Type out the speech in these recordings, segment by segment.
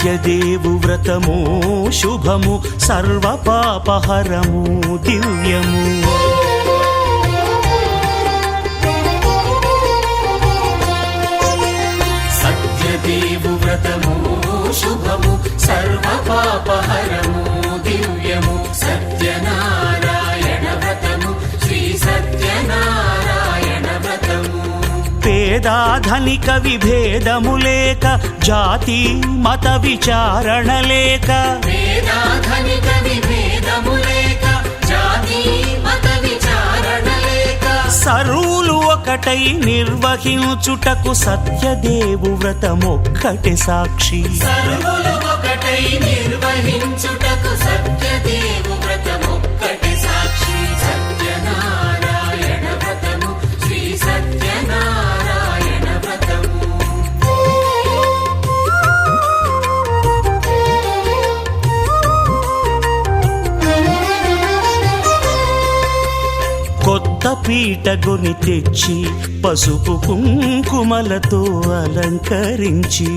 సత్యదేవు వ్రతము శుభము సర్వ పాపహరము దివ్యము. సత్యదేవు వ్రతము శుభము సర్వ పాపహరము దివ్యము. సత్యనారాయణ వ్రతము శ్రీ సత్యనారాయణ వ్రతము. పేదాధనిక విభేదము లేక జాతి మత విచారణ లేక పేదాధనిక విభేదము లేక జాతి మత విచారణ లేక సర్వులు ఒకటై నిర్వహించుటకు సత్యదేవు వ్రతమొక్కటి సాక్షి. సర్వులు ఒకటై నిర్వహించుటకు సత్యదేవు వ్రతమొక్కటి సాక్షి. సత్యనారాయణ వ్రతము శ్రీ సత్యనారాయణ వ్రతము. కొత్త పీటగొని తెచ్చి పసుపు కుంకుమలతో అలంకరించి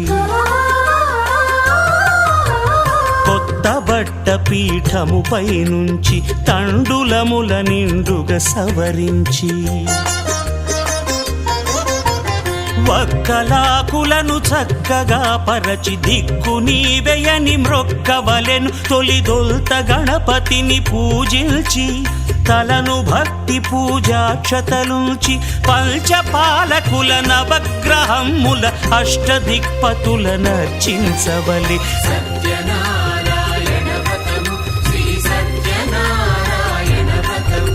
కొత్త బట్ట పీఠముపై నుంచి తండులముల నిండుగా సవరించి వక్కలాకులను చక్కగా పరచి దిక్కు నీవెయని మ్రొక్కవలెను. తొలిదొల్త గణపతిని పూజించి తలను భక్తి పూజాక్షతలుంచి పంచపాలకుల నవగ్రహముల అష్టదిక్పతుల నర్చించవలె. సత్యనారాయణ వ్రతము శ్రీ సత్యనారాయణ వ్రతము.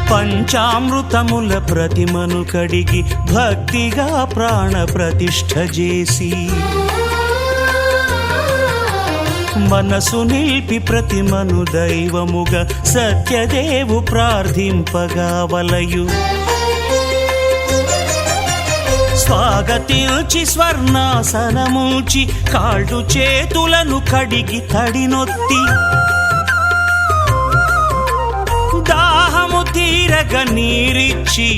పంచామృతముల ప్రతిమను కడిగి భక్తిగా ప్రాణ ప్రతిష్ఠ చేసి మనసు నిలిపి ప్రతిమను దైవముగా సత్యదేవు ప్రార్థింపగా వలయు. స్వాగతించి స్వర్ణాసనముంచి కాళ్ళు చేతులను కడిగి తడినొత్తి దాహము తీరగ నీరిచ్చి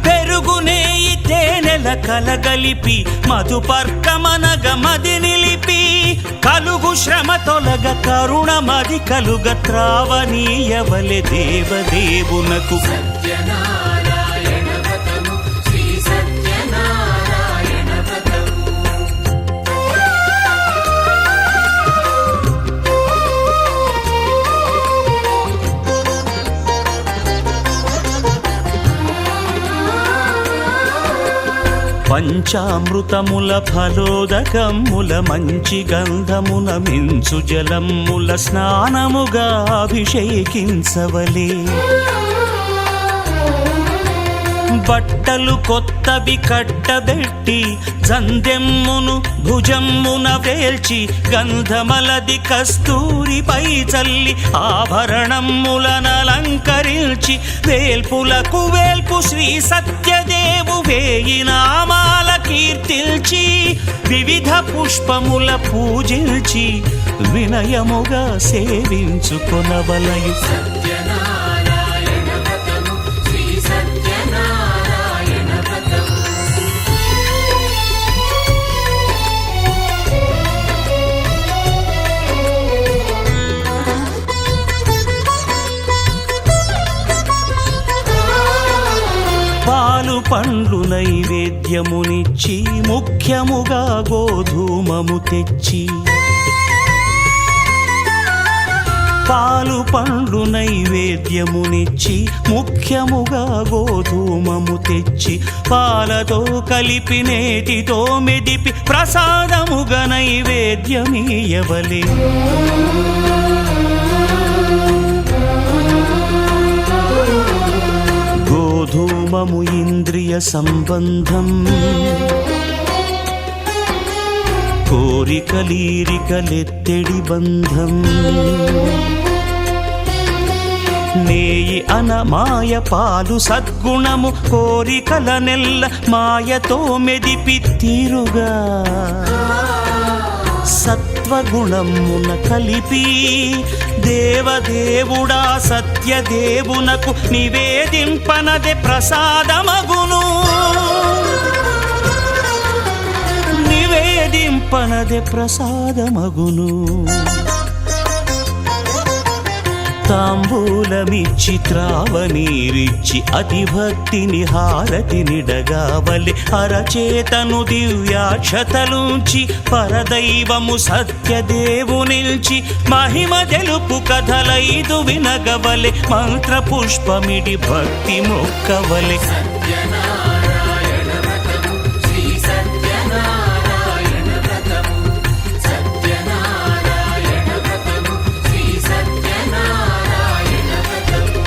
పెరుగు నెయ్యి తేనెల కలగలిపి మధుపర్కమనగ మది నిలిపి కలుగు శ్రమ తొలగ కరుణ మది కలుగ త్రావనీయవలె దేవదేవునకు. సత్యనారాయణ వ్రతము శ్రీ సత్యనారాయణ వ్రతము. పంచామృతముల ఫలోదకముల మంచి గంధమున మించు జలముల స్నానముగా అభిషేకించవలే. బట్టలు కొత్తవి కట్టబెట్టి జందెమ్మును భుజమ్మున వేల్చి గంధమలది కస్తూరిపై చల్లి ఆభరణములనలంకరించి వేల్పులకు వేల్పు శ్రీ సత్యదేవు వేయి నామాల కీర్తిల్చి వివిధ పుష్పముల పూజించి వినయముగా సేవించుకొనవలయు. సత్యనారాయణ వ్రతము శ్రీ సత్యనారాయణ వ్రతము. పాలు పండ్లు నైవేద్యమునిచ్చి ముఖ్యముగా గోధూమము తెచ్చి పాలు పండ్లు నైవేద్యమునిచ్చి ముఖ్యముగా గోధూమము తెచ్చి పాలతో కలిపి నేతితో మెదిపి ప్రసాదముగా నైవేద్యమీయవలే. గోధూమము ఇంద్రియ సంబంధం కోరికలీరికలెత్తెడి బంధం. నేయి అనమాయ పాలు సద్గుణము కోరికల నెల్ల మాయతో మెదిపి తీరుగా సత్వగుణమున కలిపి దేవదేవుడా సత్యదేవునకు నివేదింపనదే ప్రసాదమగును. నివేదింపనదే ప్రసాదమగును. తాంబూలమిచ్చి త్రావనీరిచ్చి అతిభక్తిని హారతినిడగావలి అరచేతను దివ్యాక్షతలుంచి పరదైవము సత్యదేవునిల్చి మహిమ తెలుపు కథలైదు వినగవలె మంత్రపుష్పమిడి భక్తి మొక్కవలె. సత్యనారాయణ వ్రతము శ్రీ సత్యనారాయణ వ్రతము సత్యనారాయణ వ్రతము శ్రీ సత్యనారాయణ వ్రతము.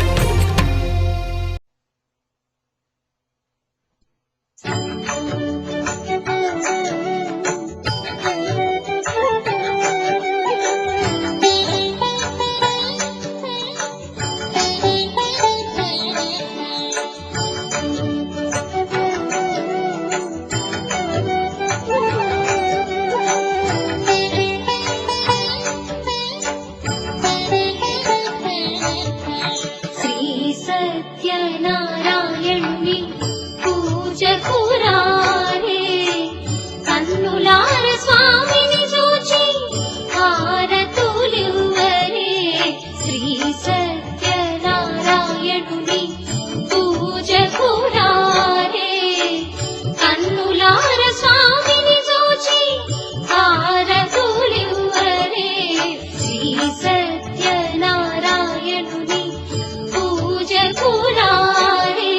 శ్రీ సత్యనారాయణుని పూజకు రారే కన్నులార స్వామిని చూచి హారతులివ్వరే. శ్రీ సత్యనారాయణుని పూజకు రారే కన్నులార స్వామిని చూచి హారతులివ్వరే. శ్రీ సత్యనారాయణుని పూజకు రారే.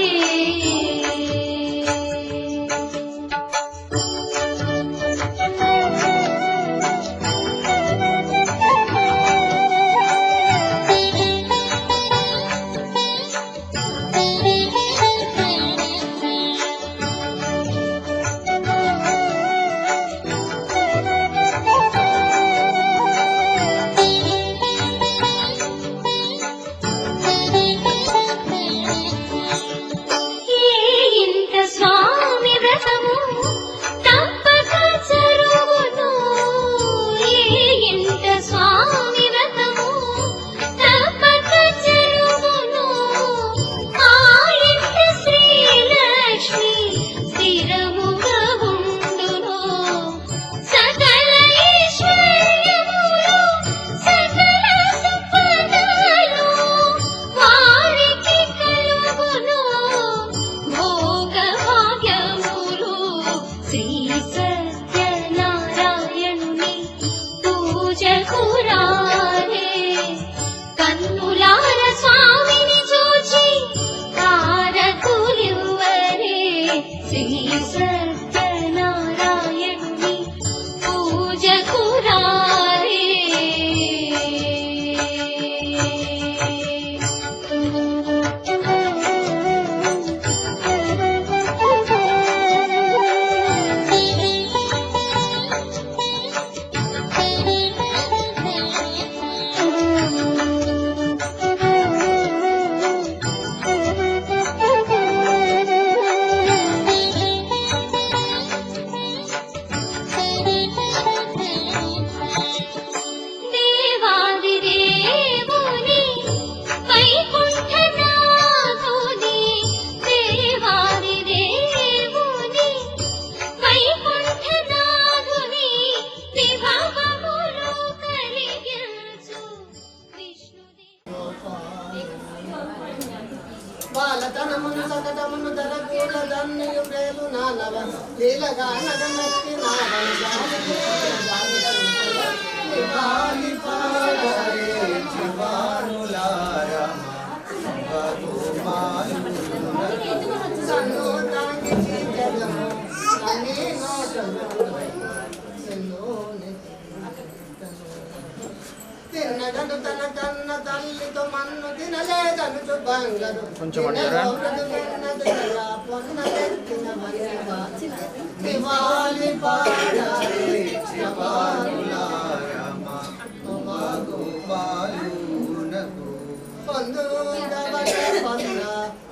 ఏ ఇంట స్వామి వ్రతము తప్పక జరుగును. ఏ ఇంట స్వామి వ్రతము తప్పక జరుగును. ఆ ఇంట శ్రీలక్ష్మి స్థిరముగా ఉండును. సకల ఐశ్వర్యములు సకల సంపదలు వారికి కలుగును. భోగ భాగ్యములు శ్రీ సత్యనారాయణుని పూజకు రారే కన్నులార స్వామిని చూచి హారతులివ్వరే. శ్రీ సత్యనారాయణుని పూజకు రారే. దేవాది దేవుని వైకుంఠనాథుని దేవాది దేవుని వైకుంఠనాథుని విభవములు కలిగించు విష్ణుదేవుని. బాలతనమును సకటమును ధరకూల దన్నయు ప్రేలు నానవ లీలగా నగమెత్తి తిన్నగడు తన కన్న తల్లితో మన్ను తినలేదను బంగరు కొంచెం దివాలి పాడాలి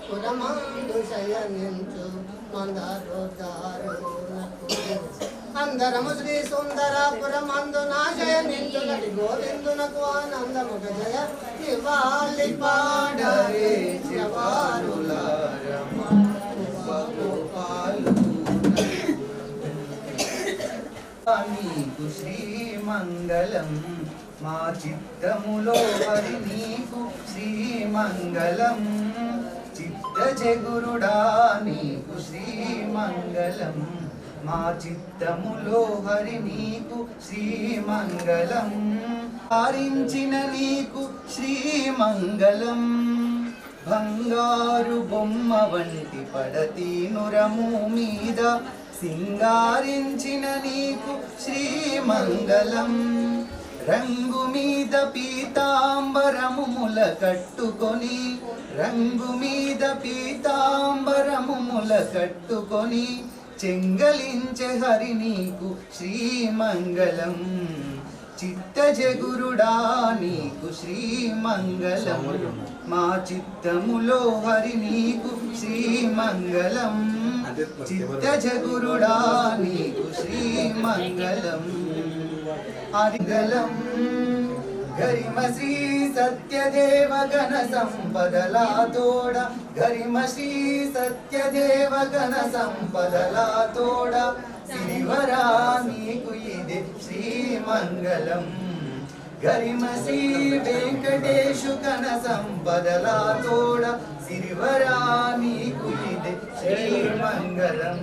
పురమందు శయనించు మందరు దారునకు అందరము శ్రీ సుందరాపురమందు నాశయ నించునటి గోవిందునకు ఆనందముగ జయ ఇవాలి పాడరే జవారులారమా నీకు శ్రీమంగళం మా చిత్తములో హరి నీకు శ్రీమంగళం చిత్తజగురుడా నీకు శ్రీమంగళం మా చిత్తములో హరి నీకు శ్రీమంగళం హరించిన నీకు శ్రీమంగళం బంగారు బొమ్మ వంటి పడతి నురము మీద సింగారించిన నీకు శ్రీమంగళం రంగు మీద పీతాంబరము ముల కట్టుకొని రంగు మీద పీతాంబరము ముల కట్టుకొని చెంగలించే హరి నీకు శ్రీమంగళం చిత్తజగురుడా నీకు శ్రీమంగళం మా చిత్తములో హరి నీకు శ్రీమంగళం చిత్తజగురుడా నీకు శ్రీమంగళం హరిగలం గరిమ శ్రీ సత్యదేవ గణ సంపదలా తోడ గరిమ శ్రీ సత్యదేవ గణ సంపదలా తోడ శ్రీవరా నీకు ఇది శ్రీమంగళం గరిమ శ్రీ వెంకటేశు గణ సంపదలా తోడ శ్రీవరా నీకు ఇది శ్రీమంగళం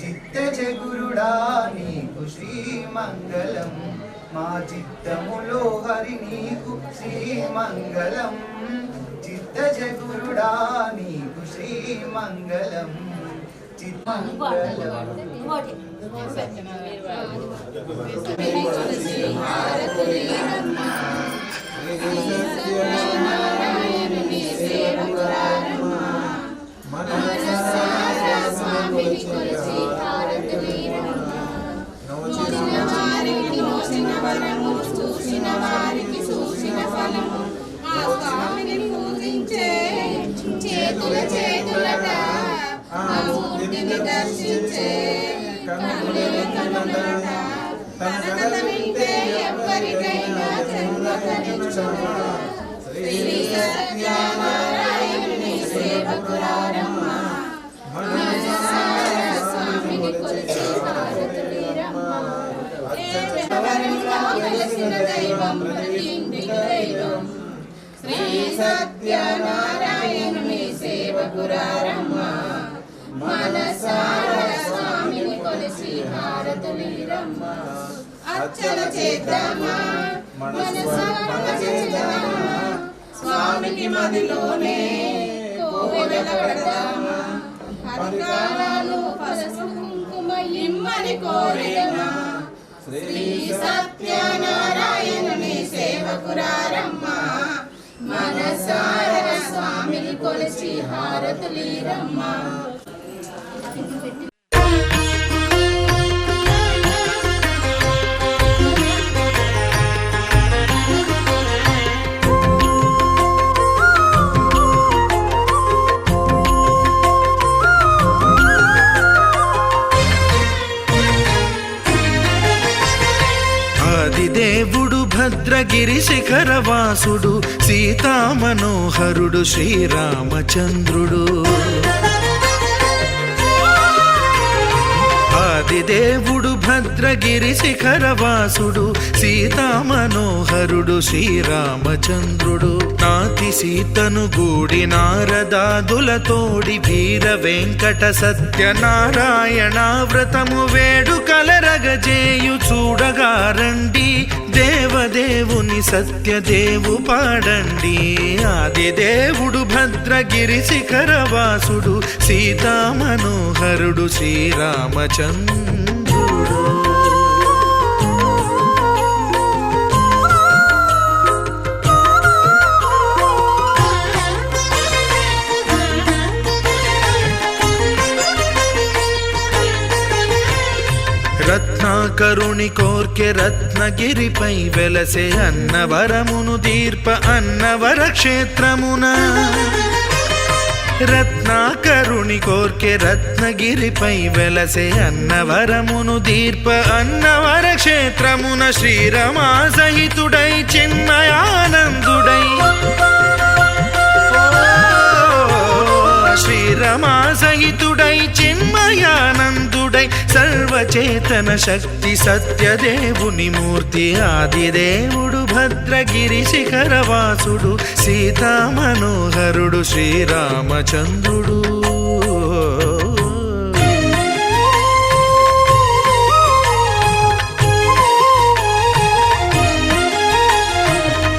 చిత్తజగురుడా నీకు శ్రీమంగళం మా చిత్తములో హరి నీకు శ్రీమంగళం చిత్తజగురుడా నీకు శ్రీమంగళం చిత్తమంగళం చూసిన వారికి చూసిన ఫలము ఆ స్వామిని పూజించే చేతులట ఆ మూర్తిని దర్శించే కనులట తన కథ వింటే ఎవ్వరికైనా జన్మకరించును శ్రీ సత్యనారాయణుని సేవకురారమ్మ మనసార స్వామిని కొలిచి హారతులీరమ్మ వెలసిన దైవం ప్రతి ఇంటికి దైవం శ్రీ సత్యనారాయణుని సేవకురారమ్మ మనసార స్వామిని కొలిసి హారతులీరమ్మ అర్చన చేద్దామా మనసార చేద్దామా స్వామికి మదిలోనే కోవెల కడదామా హరికాలాలు పసుపు కుంకుమ ఇమ్మని కోరేమా శ్రీ సత్యనారాయణుని సేవకురారమ్మ మనసార స్వామిని కొలిచి హారతులీరమ్మ దేవుడు భద్రగిరి శిఖరవాసుడు సీతామనోహరుడు శ్రీరామచంద్రుడు ఆదిదేవుడు భద్రగిరి శిఖరవాసుడు సీతామనోహరుడు శ్రీరామచంద్రుడు నాతి సీతను గూడి నారదాదులతోడి వీర వెంకట సత్యనారాయణ వ్రతము వేడుకలరగజేయు చూడగా రండి దేవదేవుని సత్యదేవు పాడండి ఆదిదేవుడు భద్రగిరి శిఖరవాసుడు సీతామనోహరుడు శ్రీరామచంద్రుడు రత్నాకరుని కోర్కె రత్నగిరిపై వెలసే అన్నవరమును దీర్ప అన్నవర క్షేత్రమున రత్నాకరుని కోర్కె రత్నగిరిపై వెలసే అన్నవరమును దీర్ప అన్నవర క్షేత్రమున శ్రీరమా సహితుడై చిన్మయానందుడై శ్రీరమా సహితుడై చిన్మయానందుడై సర్వచేతన శక్తి సత్యదేవుని మూర్తి ఆదిదేవుడు భద్రగిరి శిఖరవాసుడు సీతామనోహరుడు శ్రీరామచంద్రుడు.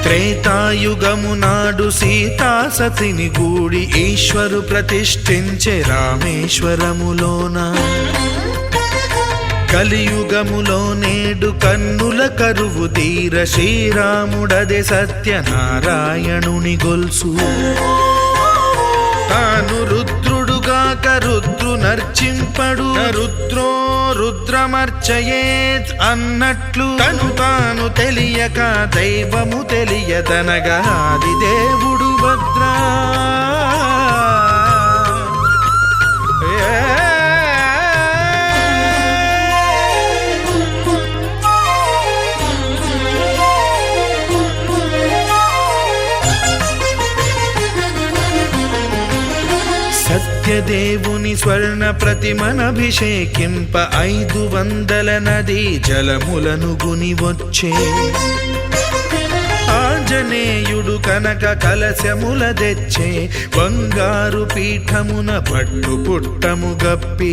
త్రేతాయుగము నాడు సీతా సతిని గూడి ఈశ్వరు ప్రతిష్ఠించే రామేశ్వరములోన కలియుగములో నేడు కన్నుల కరువు తీర శ్రీరాముడదే సత్యనారాయణుని గొల్సు తాను రుద్రుడుగాక రుద్రు నర్చింపడు రుద్రో రుద్రమర్చయేత్ అన్నట్లు తను తాను తెలియక దైవము తెలియదనగా ఆదిదేవుడు భద్రా సత్యదేవుని స్వర్ణ ప్రతిమనభిషేకింప 500 నదీ జలములను గుని వచ్చే ఆంజనేయుడు కనక కలశముల తెచ్చే బంగారు పీఠమున పట్టు పుట్టము గప్పి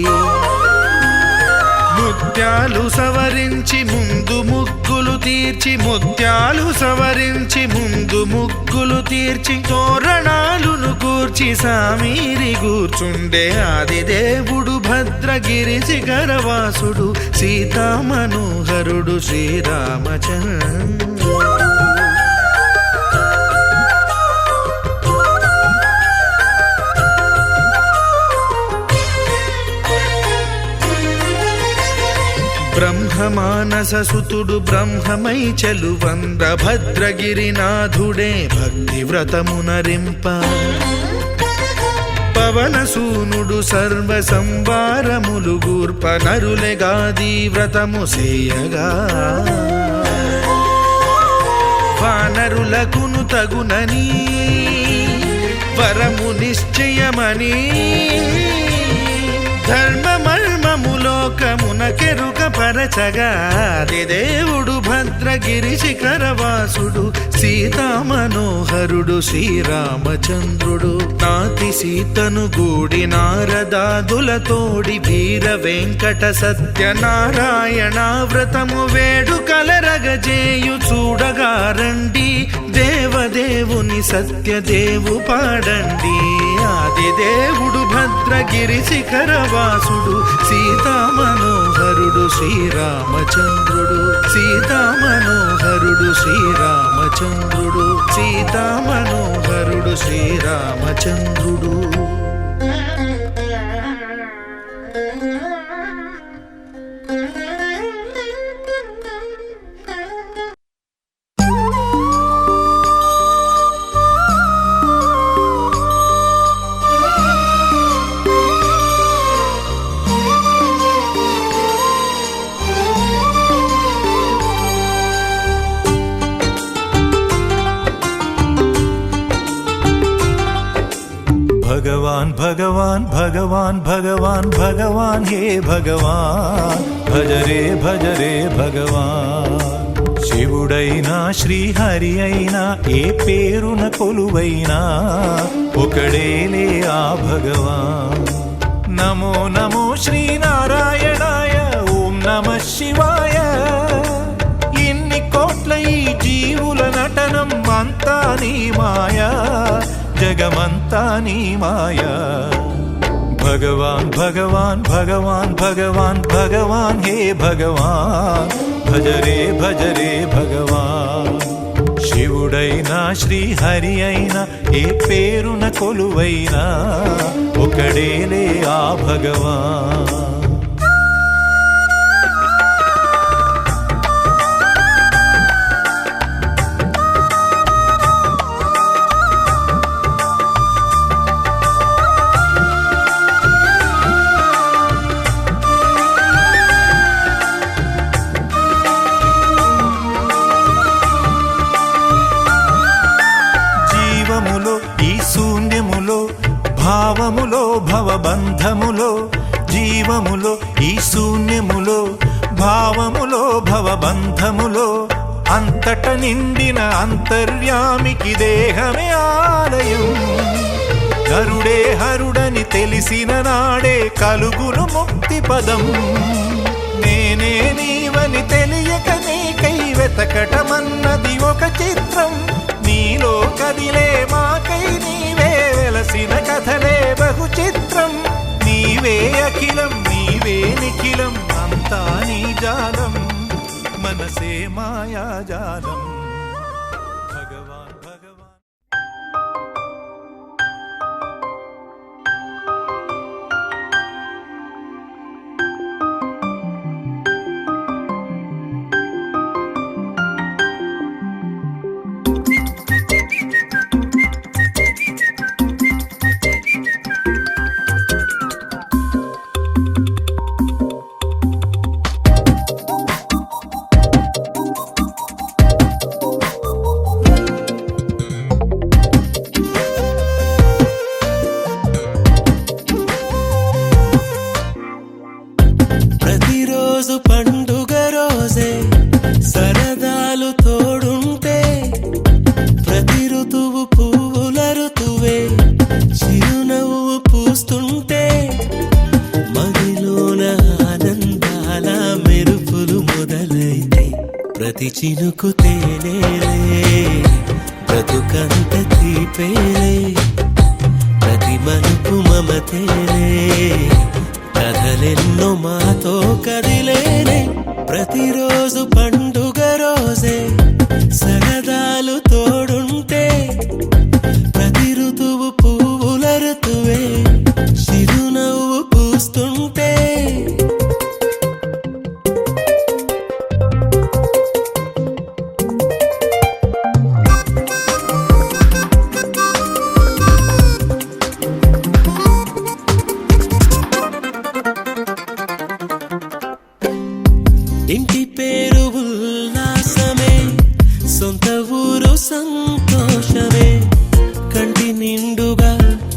ముత్యాలు సవరించి ముందు ముగ్గులు తీర్చి ముత్యాలు సవరించి ముందు ముగ్గులు తీర్చి తోరణాలును కూర్చి సామీరి కూర్చుండే ఆదిదేవుడు భద్రగిరి శిఖరవాసుడు సీతామనోహరుడు శ్రీరామచంద్రుడు. బ్రహ్మమానస సుతుడు బ్రహ్మమై చెలువంద్ర భద్రగిరినాథుడే భక్తి వ్రతమునరింప పవనసూనుడు సర్వ సంవారములు గూర్ప నరులెగాది వ్రతము సేయగా వానరులకును తగునని వరము నిశ్చయమని ధర్మమర్మములోకమునకెరుక పరచగా దేవుడు భద్రగిరి శిఖరవాసుడు సీతామనోహరుడు శ్రీరామచంద్రుడు. నాతి సీతను గూడి నారదాదులతోడి వీర వెంకట సత్యనారాయణ వ్రతము వేడుకలరగజేయు చూడగా రండి దేవదేవుని సత్యదేవు పాడండి. ఆదిదేవుడు భద్రగిరి శిఖరవాసుడు సీతామనోహరుడు శ్రీరామచంద్రుడు. సీతామనోహరుడు శ్రీరామచంద్రుడు. సీతామనోహరుడు శ్రీరామచంద్రుడు. भगवान भगवान भगवान भगवान भगवान हे भगवान भज रे भगवान శివుడైనా శ్రీహరి అయినా ఏ పేరున కొలువైనా ఒకడేలే ఆ భగవాన్. నమో నమో శ్రీనారాయణాయ ఓం నమః శివాయ. ఇన్ని కోట్ల ఈ జీవుల నటనం అంతా నీ మాయా జగమంతా నీ మాయా. భగవాన్ భగవాన్ భగవాన్ భగవాన్ భగవాన్ హే భగవాన్ భజ రే భగవాన్. శివుడైనా శ్రీహరి అయినా ఏ పేరున కొలువైనా ఒకడేలే ఆ భగవాన్. నిండిన అంతర్యామికి దేహమే ఆలయం. నరుడే హరుడని తెలిసిన నాడే కలుగును ముక్తి పదం. నేనే నీవని తెలియక నీకై వెతకటమన్నది ఒక చిత్రం. నీలో కదిలే మాకై నీవే వెలసిన కథలే బహు చిత్రం. నీవే అఖిలం నీవే నిఖిలం అంతా నీ జాలం మనసే మాయాజాలం. భగవాన్ భగవాన్ ప్రతిరోజు పండుగ రోజే సరదాలు తోడుంటే, ప్రతి ఋతువు పువ్వుల ఋతువే చిరునవ్వు పూస్తుంటే, మదిలోన ఆనందాల మెరుపులు మొదలైతే, ప్రతి చినుకు తేనేలే బ్రతుకంత తీపేలే, ప్రతి మలుపు మమతేలే కథలెన్నో మాతో కదిలేనే. ప్రతిరోజు పండుగ రోజే సరదాలు తోడుంటే, ప్రతి ఋతువు పువ్వుల ఋతువే చిరునవ్వు పూస్తుంటే, ఇంటి పేరు ఉల్లాసమే సొంత ఊరు సంతోషమే, కంటి నిండుగా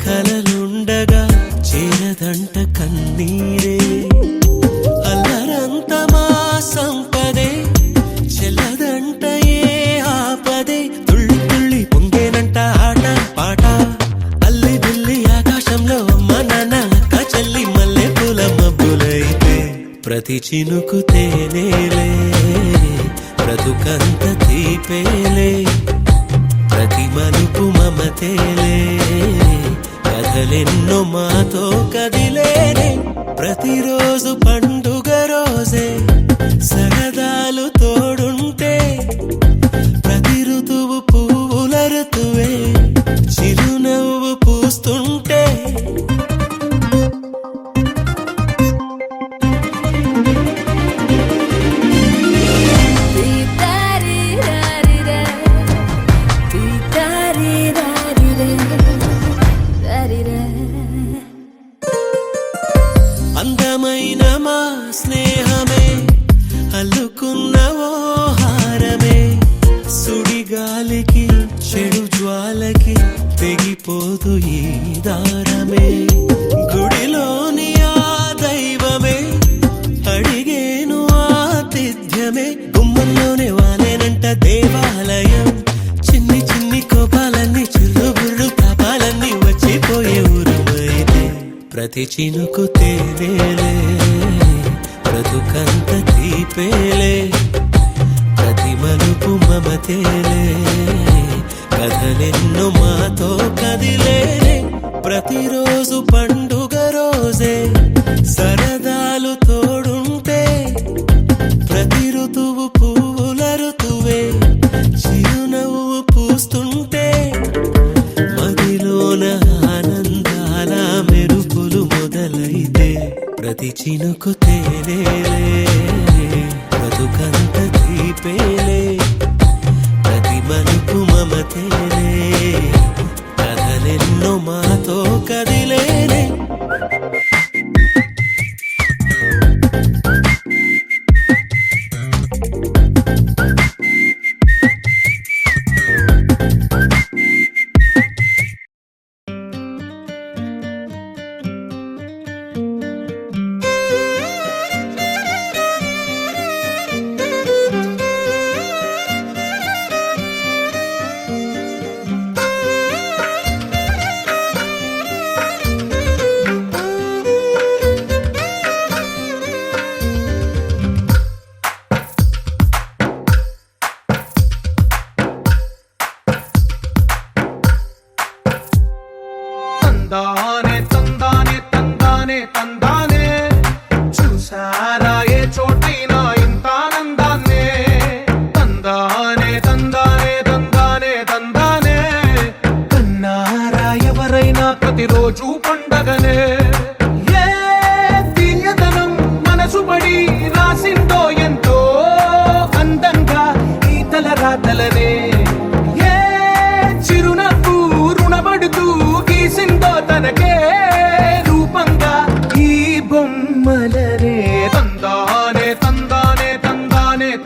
కలలుండగా చేరదంట కన్నీరే. అల్లరంత మా సంపదే చెల్లదంట ఏ ఆపదే, తుళ్ళి తుళ్ళి పొంగేనంట ఆట పాట. అల్లి బిల్లి ఆకాశంలో అమ్మ నాన్న అక్క చెల్లి మల్లె పూల మబ్బులైతే, ప్రతి చినుకు తేనేలే బ్రతుకంత తీపేలే, ప్రతి మలుపు మమతేలే కథలెన్నో మాతో కదిలేనే. ప్రతిరోజు పండుగ రోజే సరదాలు తోడుంటే, ప్రతి ఋతువు పువ్వుల ఋతువే చిరునవ్వు పూస్తుంటే, అందమైన మా స్నేహమే అల్లుకున్న ఓ హారమే, సుడిగాలికి చెడు జ్వాలకి తెగిపోదు ఈ దారమే. గుడిలోని ఆ దైవమే అడిగేను ఆతిథ్యమే, గుమ్మంలోనే వాలేనంట దేవాలయం. చిన్ని చిన్ని కోపాలన్నీ చిరుబుర్రు తాపాలన్నీ వచ్చిపోయే ఊరుమైతే, ప్రతి చినుకు తేనేలే బ్రతుకంత తీపేలే, ప్రతి మలుపు మమతేలే కథలెన్నో మాతో కదిలేనే. ప్రతిరోజు పండుగ రోజే సరదాలు తోడుంటే, ప్రతి ఋతువు పువ్వుల ఋతువే చిరునవ్వు పూస్తుంటే, మదిలోన ఆనందాల మెరుపులు మొదలైతే, ప్రతి చినుకు తేనేలే బ్రతుకంత తీపేలే, ప్రతి మలుపు మమతేలే కథలెన్నో మాతో కదిలేనే.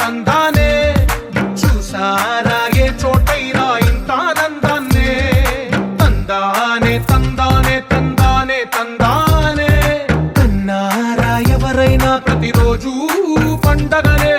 తందానే చూసారా ఏ చోటైనా ఇంత ఆనందాన్నే తందానే తందానే తందానే తందానే అన్నారా ఎవరైనా ప్రతిరోజు పండగనే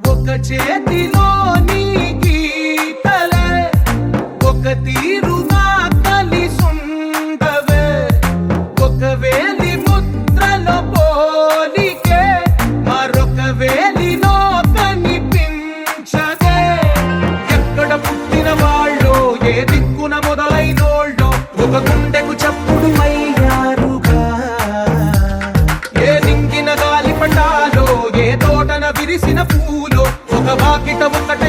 ఒక చేతిలో నీ గీతలే ఒక తీరుగా కలిసుండవే ఒక వేలి ముద్రలో పోలికే మరొక వేలిలో కనిపించదే ఎక్కడ పుట్టిన వాళ్ళో ఏ దిక్కున మొదలైనోళ్ళో ఒక గుండెకు చప్పుడు అయ్యారుగా ఏ దింగిన గాలి పటాలో ఏ తోటన విరిసిన పూలో ఒక వాకిట ఒకటే